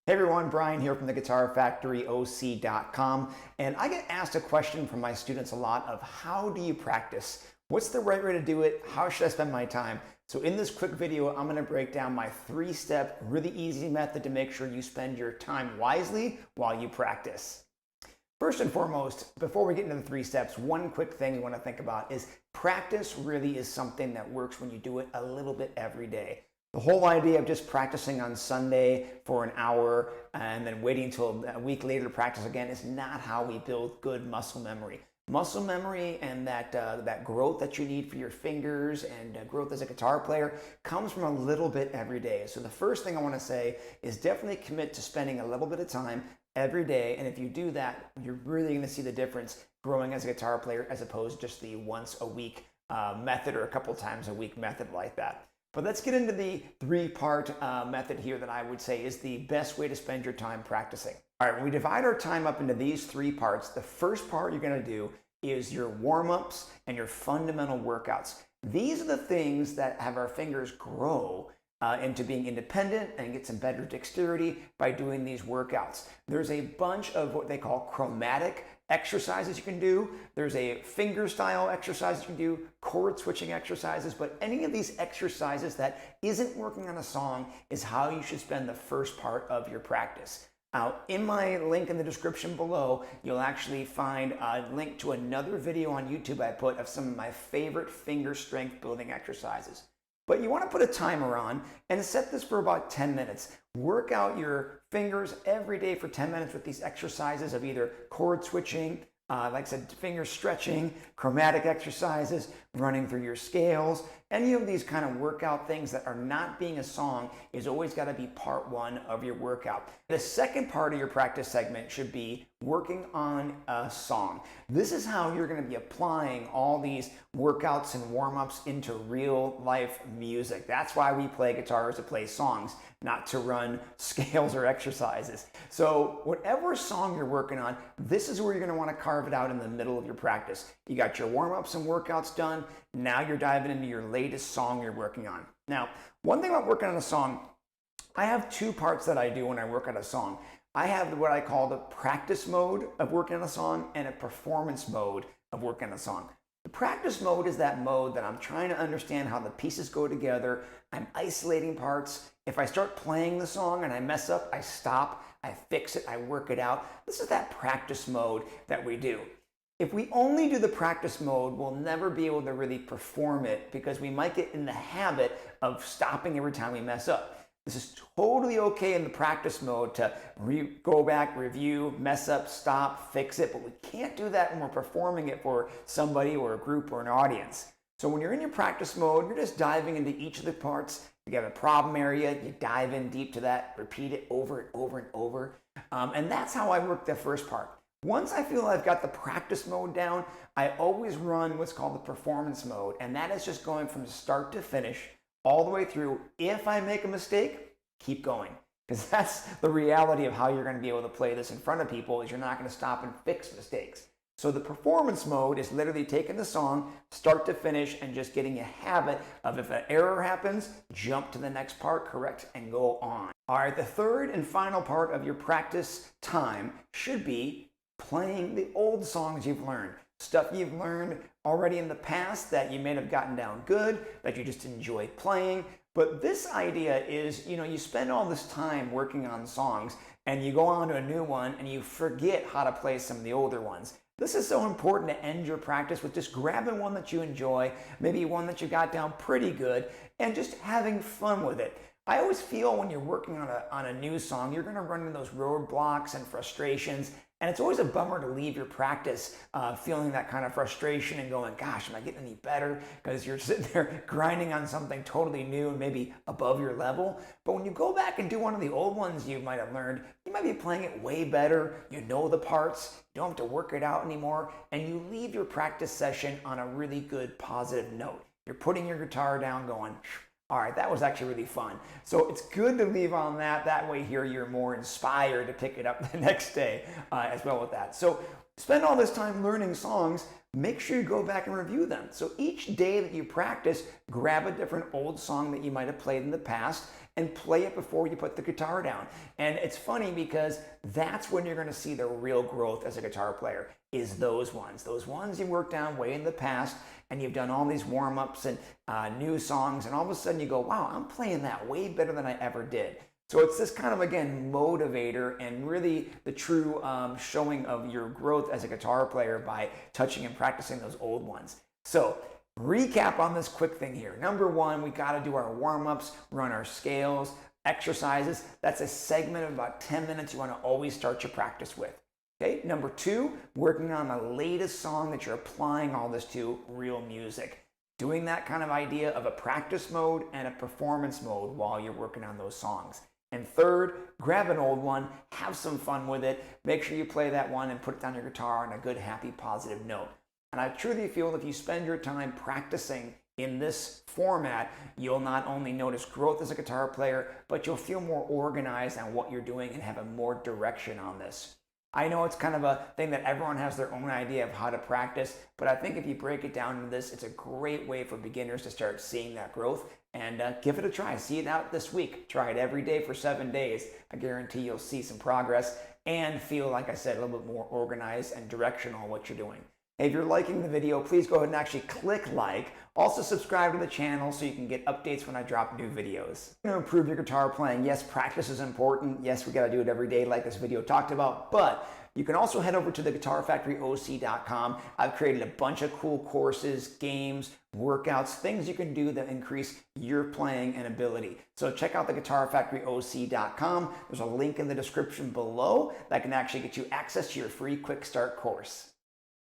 Hey everyone, Brian here from the Guitar Factory OC.com, and I get asked a question from my students a lot of how do you practice? What's the right way to do it? How should I spend my time? So in this quick video, I'm going to break down my 3-step, really easy method to make sure you spend your time wisely while you practice. First and foremost, before we get into the 3 steps, one quick thing you want to think about is practice really is something that works when you do it a little bit every day. The whole idea of just practicing on Sunday for an hour and then waiting until a week later to practice again is not how we build good muscle memory. Muscle memory and that growth that you need for your fingers and growth as a guitar player comes from a little bit every day. So the first thing I want to say is definitely commit to spending a little bit of time every day. And if you do that, you're really going to see the difference growing as a guitar player as opposed to just the once a week method or a couple times a week method like that. But let's get into the 3-part method here that I would say is the best way to spend your time practicing. All right, we divide our time up into these 3 parts. The first part you're going to do is your warm-ups and your fundamental workouts. These are the things that have our fingers grow into being independent and get some better dexterity by doing these workouts. There's a bunch of what they call chromatic exercises you can do. There's a finger style exercise you can do, chord switching exercises, but any of these exercises that isn't working on a song is how you should spend the first part of your practice. Now, in my link in the description below, you'll actually find a link to another video on YouTube I put of some of my favorite finger strength building exercises. But you want to put a timer on and set this for about 10 minutes. Work out your fingers every day for 10 minutes with these exercises of either chord switching, like I said, finger stretching, chromatic exercises, running through your scales. Any of these kind of workout things that are not being a song is always got to be part 1 of your workout. The second part of your practice segment should be working on a song. This is how you're going to be applying all these workouts and warm-ups into real life music. That's why we play guitar, is to play songs, not to run scales or exercises. So whatever song you're working on, this is where you're going to want to carve it out in the middle of your practice. You got your warm-ups and workouts done. Now you're diving into your latest song you're working on. Now, one thing about working on a song, I have 2 parts that I do when I work on a song. I have what I call the practice mode of working on a song and a performance mode of working on a song. The practice mode is that mode that I'm trying to understand how the pieces go together. I'm isolating parts. If I start playing the song and I mess up, I stop, I fix it, I work it out. This is that practice mode that we do. If we only do the practice mode, we'll never be able to really perform it because we might get in the habit of stopping every time we mess up. This is totally okay in the practice mode to go back, review, mess up, stop, fix it, but we can't do that when we're performing it for somebody or a group or an audience. So when you're in your practice mode, you're just diving into each of the parts. You have a problem area, you dive in deep to that, repeat it over and over and over. And that's how I work the first part. Once I feel I've got the practice mode down, I always run what's called the performance mode, and that is just going from start to finish all the way through. If I make a mistake, keep going, because that's the reality of how you're going to be able to play this in front of people, is you're not going to stop and fix mistakes. So the performance mode is literally taking the song start to finish and just getting a habit of, if an error happens, jump to the next part, correct, and go on. All right, the third and final part of your practice time should be playing the old songs you've learned. Stuff you've learned already in the past that you may have gotten down good, that you just enjoy playing. But this idea is, you spend all this time working on songs and you go on to a new one and you forget how to play some of the older ones. This is so important to end your practice with just grabbing one that you enjoy, maybe one that you got down pretty good, and just having fun with it. I always feel when you're working on a new song, you're going to run into those roadblocks and frustrations. And it's always a bummer to leave your practice feeling that kind of frustration and going, gosh, am I getting any better? Because you're sitting there grinding on something totally new and maybe above your level. But when you go back and do one of the old ones you might have learned, you might be playing it way better. You know the parts. You don't have to work it out anymore. And you leave your practice session on a really good positive note. You're putting your guitar down going, all right, that was actually really fun. So it's good to leave on that. That way here you're more inspired to pick it up the next day as well with that. So spend all this time learning songs. Make sure you go back and review them. So each day that you practice, grab a different old song that you might have played in the past and play it before you put the guitar down. And it's funny because that's when you're going to see the real growth as a guitar player, is those ones you worked on way in the past, and you've done all these warm-ups and new songs, and all of a sudden you go, wow, I'm playing that way better than I ever did. So it's this kind of, again, motivator and really the true showing of your growth as a guitar player by touching and practicing those old ones. So recap on this quick thing here. Number one, we got to do our warm-ups, run our scales, exercises. That's a segment of about 10 minutes you want to always start your practice with. Okay, number two, working on the latest song that you're applying all this to, real music. Doing that kind of idea of a practice mode and a performance mode while you're working on those songs. And third, grab an old one, have some fun with it, make sure you play that one and put it down your guitar on a good, happy, positive note. And I truly feel that if you spend your time practicing in this format, you'll not only notice growth as a guitar player, but you'll feel more organized on what you're doing and have a more direction on this. I know it's kind of a thing that everyone has their own idea of how to practice, but I think if you break it down into this, it's a great way for beginners to start seeing that growth, and give it a try. See it out this week. Try it every day for 7 days. I guarantee you'll see some progress and feel, like I said, a little bit more organized and directional in what you're doing. If you're liking the video, please go ahead and actually click like. Also subscribe to the channel so you can get updates when I drop new videos. To improve your guitar playing, yes, practice is important. Yes, we got to do it every day like this video talked about, but you can also head over to the GuitarFactoryOC.com. I've created a bunch of cool courses, games, workouts, things you can do that increase your playing and ability. So check out the GuitarFactoryOC.com. There's a link in the description below that can actually get you access to your free quick start course.